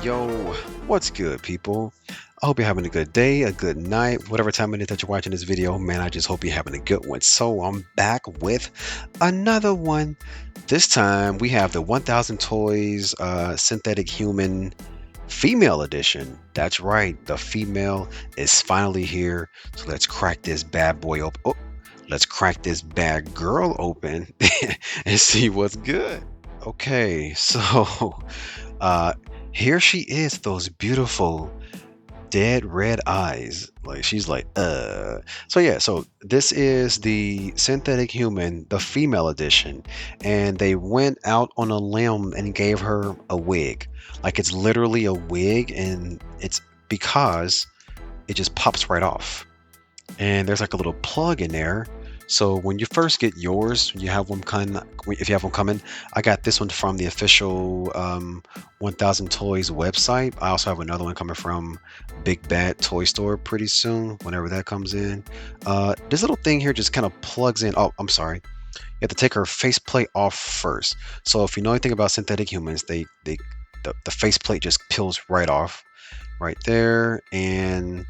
Yo, what's good, people? I hope you're having a good day, a good night, whatever time it is that you're watching this video. Man, I just hope you're having a good one. So, I'm back with another one. This time, we have the 1000 Toys Synthetic Human Female Edition. That's right, the female is finally here. So, let's crack this bad boy open. Oh, let's crack this bad girl open and see what's good. Okay, so uh here she is, those beautiful dead red eyes. Like she's like, So yeah, so this is the synthetic human, the female edition, and they went out on a limb and gave her a wig. Like it's literally a wig, and it's because it just pops right off. And there's like a little plug in there. So when you first get yours, when you have one coming, if you have one coming, I got this one from the official 1000 Toys website. I also have another one coming from Big Bad Toy Store pretty soon, whenever that comes in. This little thing here just kind of plugs in. Oh, I'm sorry. You have to take her faceplate off first. So if you know anything about synthetic humans, the faceplate just peels right off, right there, and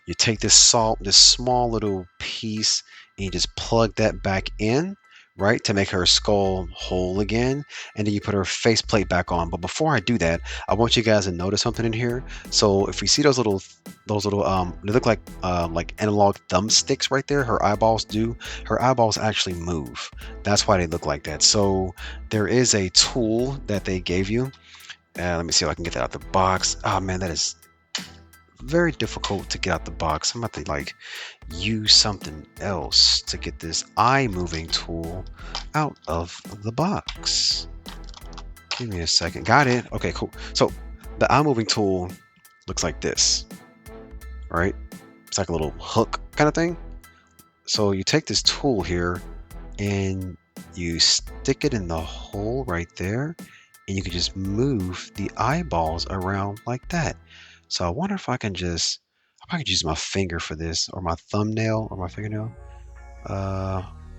you take this small little piece, and you just plug that back in, right, to make her skull whole again, and then you put her faceplate back on. But before I do that, I want you guys to notice something in here. So if you see those little they look like analog thumbsticks right there. Her eyeballs do. Her eyeballs actually move. That's why they look like that. So there is a tool that they gave you. Let me see if I can get that out the box. Oh man, that is very difficult to get out the box. I'm about to like use something else to get this eye moving tool out of the box. Give me a second. Got it. Okay, cool. So the eye moving tool looks like this, right? It's like a little hook kind of thing. So you take this tool here and you stick it in the hole right there, and you can just move the eyeballs around like that. So I wonder if I can use my finger for this, or my thumbnail, or my fingernail.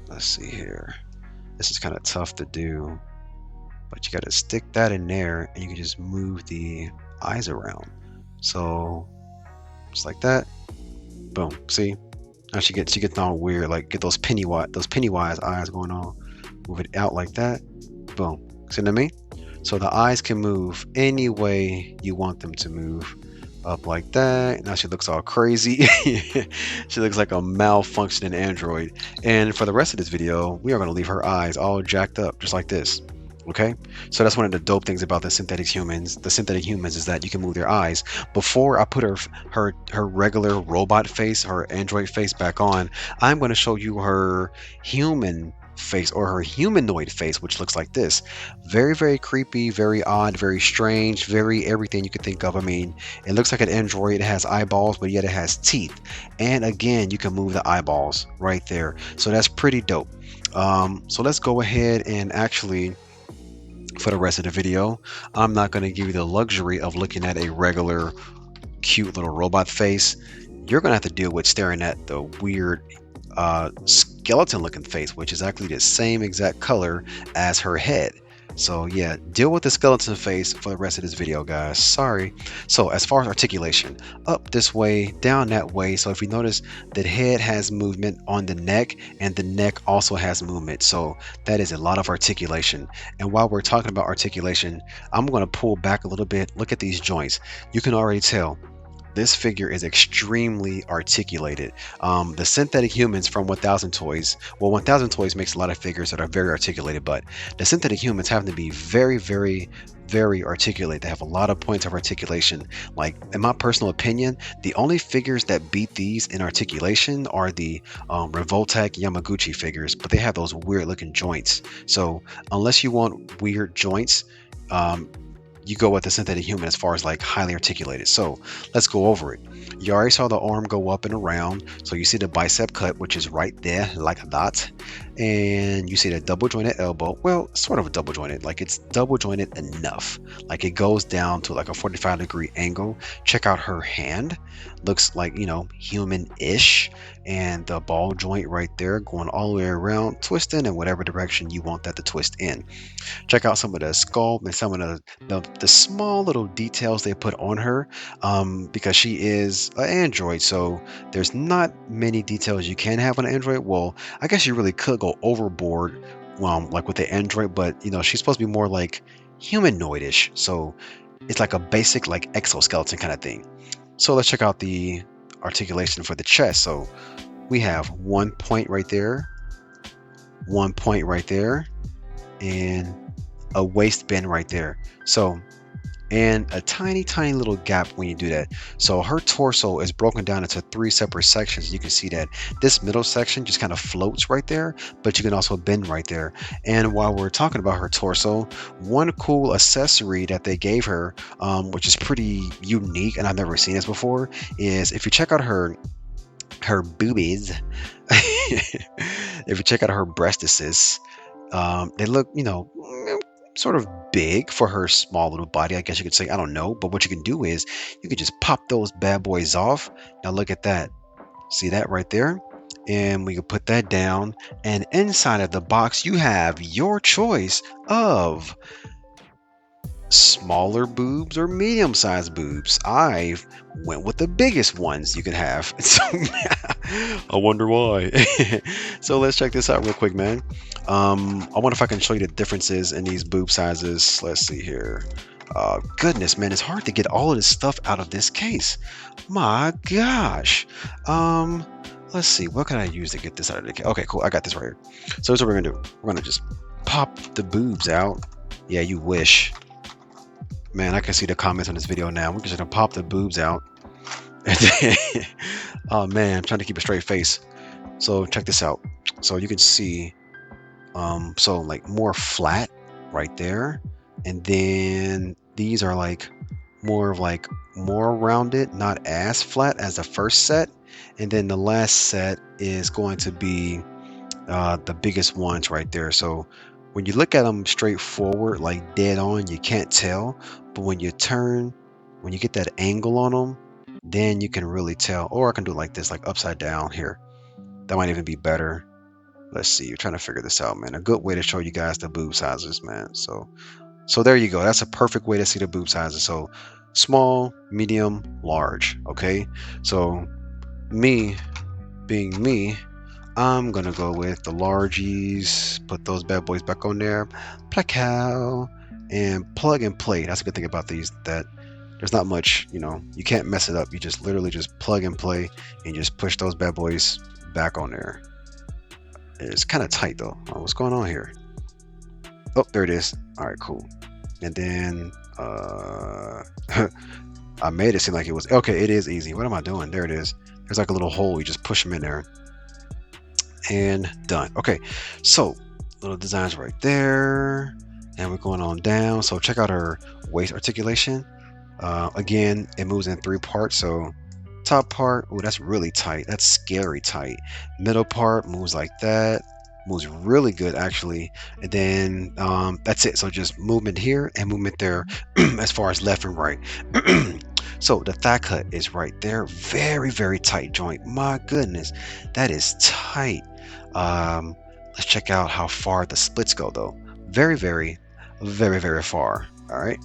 Let's see here. This is kind of tough to do, but you got to stick that in there, and you can just move the eyes around. So just like that. Boom. See? Now she gets all weird, like get those Pennywise eyes going on. Move it out like that. Boom. See what I mean? So the eyes can move any way you want them to move. Up like that. Now she looks all crazy. She looks like a malfunctioning android. And for the rest of this video, we are going to leave her eyes all jacked up, just like this. Okay, so that's one of the dope things about the synthetic humans. The synthetic humans is that you can move their eyes. Before I put her regular robot face, her android face back on, I'm going to show you her human face, or her humanoid face, which looks like this. Very, very creepy, very odd, very strange, very everything you could think of. I mean, it looks like an android. It has eyeballs, but yet it has teeth. And again, you can move the eyeballs right there. So that's pretty dope. So let's go ahead and actually, for the rest of the video, I'm not going to give you the luxury of looking at a regular cute little robot face. You're going to have to deal with staring at the weird skeleton looking face, which is actually the same exact color as her head. So yeah, deal with the skeleton face for the rest of this video, guys. Sorry. So as far as articulation, up this way, down that way. So if you notice, the head has movement on the neck, and the neck also has movement. So that is a lot of articulation. And while we're talking about articulation, I'm going to pull back a little bit. Look at these joints. You can already tell this figure is extremely articulated. The synthetic humans from 1000 Toys, well, 1000 Toys makes a lot of figures that are very articulated, but the synthetic humans have to be very, very, very articulate. They have a lot of points of articulation. Like, in my personal opinion, the only figures that beat these in articulation are the Revoltech Yamaguchi figures, but they have those weird looking joints. So unless you want weird joints, you go with the synthetic human as far as like highly articulated. So let's go over it. You already saw the arm go up and around. So you see the bicep cut, which is right there like that. and you see that double jointed elbow. Well, sort of a double jointed, like it's double jointed enough, like it goes down to like a 45-degree angle. Check out her hand, looks like, you know, human-ish, and the ball joint right there going all the way around, twisting in whatever direction you want that to twist in. Check out some of the sculpt and some of the small little details they put on her, because she is an android, so there's not many details you can have on an android. Well, I guess you really could go overboard, like with the android, but you know, she's supposed to be more like humanoidish, so it's like a basic like exoskeleton kind of thing. So let's check out the articulation for the chest. So we have 1 point right there, 1 point right there, and a waist bend right there. So, and a tiny little gap when you do that. So her torso is broken down into 3 separate sections. You can see that this middle section just kind of floats right there, but you can also bend right there. And while we're talking about her torso, one cool accessory that they gave her, which is pretty unique and I've never seen this before, is if you check out her boobies, if you check out her breastises, they look, you know, sort of big for her small little body, I guess you could say. I don't know, but what you can do is you can just pop those bad boys off. Now look at that. See that right there? And we can put that down, and inside of the box you have your choice of smaller boobs or medium-sized boobs. I went with the biggest ones you could have. So I wonder why. So let's check this out real quick, man. I wonder if I can show you the differences in these boob sizes. Let's see here. Goodness, man, it's hard to get all of this stuff out of this case. My gosh. Let's see, what can I use to get this out of the case? Okay, cool, I got this right here. So here's what we're gonna do. We're gonna just pop the boobs out. Yeah, you wish. Man, I can see the comments on this video now. We're just gonna pop the boobs out. Oh man, I'm trying to keep a straight face. So check this out. So you can see, so like more flat right there, and then these are like more of like more rounded, not as flat as the first set, and then the last set is going to be the biggest ones right there. So when you look at them straight forward, like dead on, you can't tell. But when you turn, when you get that angle on them, then you can really tell. Or I can do it like this, like upside down here. That might even be better. Let's see. You're trying to figure this out, man. A good way to show you guys the boob sizes, man. So there you go. That's a perfect way to see the boob sizes. So small, medium, large. Okay. So me being me, I'm gonna go with the largies, put those bad boys back on there, placow, and plug and play. That's a good thing about these, that there's not much, you know, you can't mess it up. You just literally just plug and play and just push those bad boys back on there. It's kind of tight though. Oh, what's going on here? Oh, there it is. All right, cool. And then I made it seem like it was okay. It is easy. What am I doing? There it is. There's like a little hole. You just push them in there. And done. Okay, so little designs right there, and we're going on down. So check out our waist articulation. Again, it moves in 3 parts. So top part, oh, that's really tight. That's scary tight. Middle part moves like that, moves really good actually. And then that's it. So just movement here and movement there as far as left and right. So the thigh cut is right there. Very tight joint. My goodness, that is tight. Let's check out how far the splits go though. Very far. All right,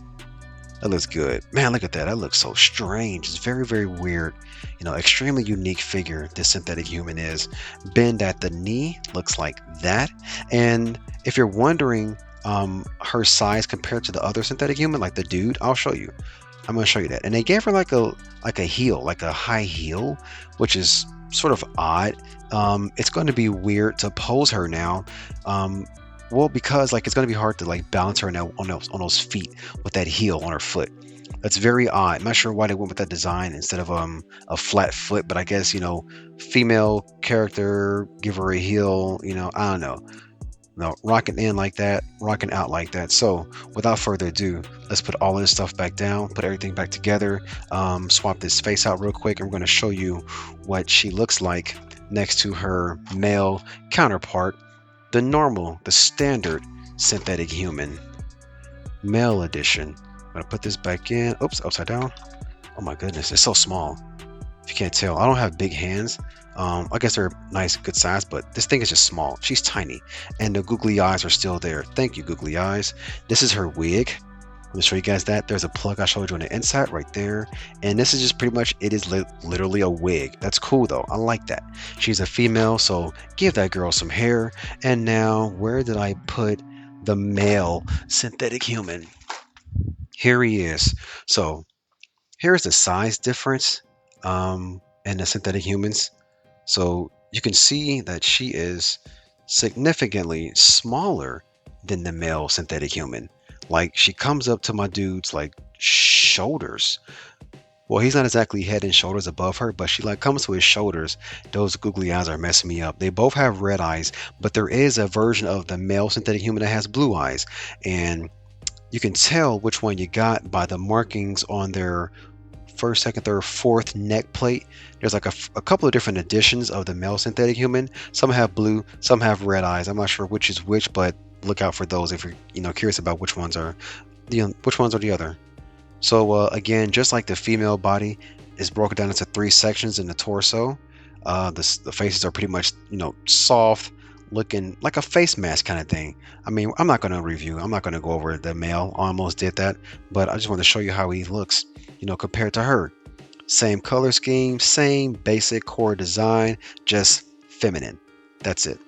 that looks good, man. Look at that. That looks so strange. It's very weird. You know, extremely unique figure this synthetic human is. Bend at the knee looks like that. And if you're wondering her size compared to the other synthetic human, like the dude, I'll show you. I'm going to show you that. And they gave her like a heel, like a high heel, which is sort of odd. It's going to be weird to pose her now. Well, because like it's going to be hard to like balance her now on those feet with that heel on her foot. That's very odd. I'm not sure why they went with that design instead of a flat foot, but I guess, you know, female character, give her a heel, you know, I don't know. No, rocking in like that, rocking out like that. So without further ado, let's put all of this stuff back down, put everything back together, swap this face out real quick, and we're going to show you what she looks like next to her male counterpart. the normal, the standard synthetic human, male edition. I'm gonna put this back in. Oops, upside down. Oh my goodness, it's so small. If you can't tell, I don't have big hands. I guess they're nice, good size, but this thing is just small. She's tiny, and the googly eyes are still there. Thank you, googly eyes. This is her wig. Let me show you guys that. There's a plug I showed you on the inside right there. And this is just pretty much, it is literally a wig. That's cool though. I like that. She's a female, so give that girl some hair. And now, where did I put the male synthetic human? Here he is. So here's the size difference in the synthetic humans. So you can see that she is significantly smaller than the male synthetic human. Like she comes up to my dude's like shoulders. Well, he's not exactly head and shoulders above her, but she like comes to his shoulders. Those googly eyes are messing me up. They both have red eyes, but there is a version of the male synthetic human that has blue eyes. And you can tell which one you got by the markings on their first, second, third, fourth neck plate. There's like a couple of different editions of the male synthetic human. Some have blue, some have red eyes. I'm not sure which is which, but look out for those if you're curious about which ones are the other. So again, just like the female body is broken down into 3 sections in the torso, the faces are pretty much soft, looking like a face mask kind of thing. I mean, I'm not going to review. I'm not going to go over the male. I almost did that, but I just want to show you how he looks, compared to her. Same color scheme, same basic core design, just feminine. That's it.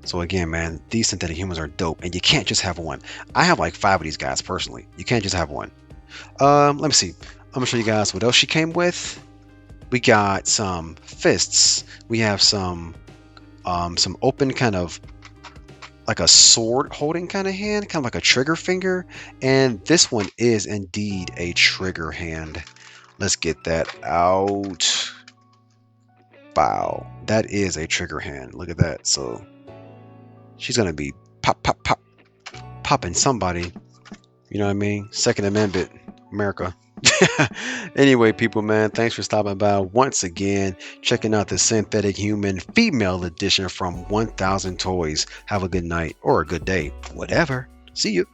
So again, man, these synthetic humans are dope, and you can't just have one. I have like 5 of these guys personally. You can't just have one. Let me see. I'm gonna show you guys what else she came with. We got some fists. We have some open kind of like a sword holding kind of hand, kind of like a trigger finger. And this one is indeed a trigger hand. Let's get that out. Wow, that is a trigger hand. Look at that. So she's gonna be popping somebody. You know what I mean? Second Amendment, America. Anyway, people, man, thanks for stopping by once again, checking out the synthetic human female edition from 1000 Toys. Have a good night or a good day, whatever. See you.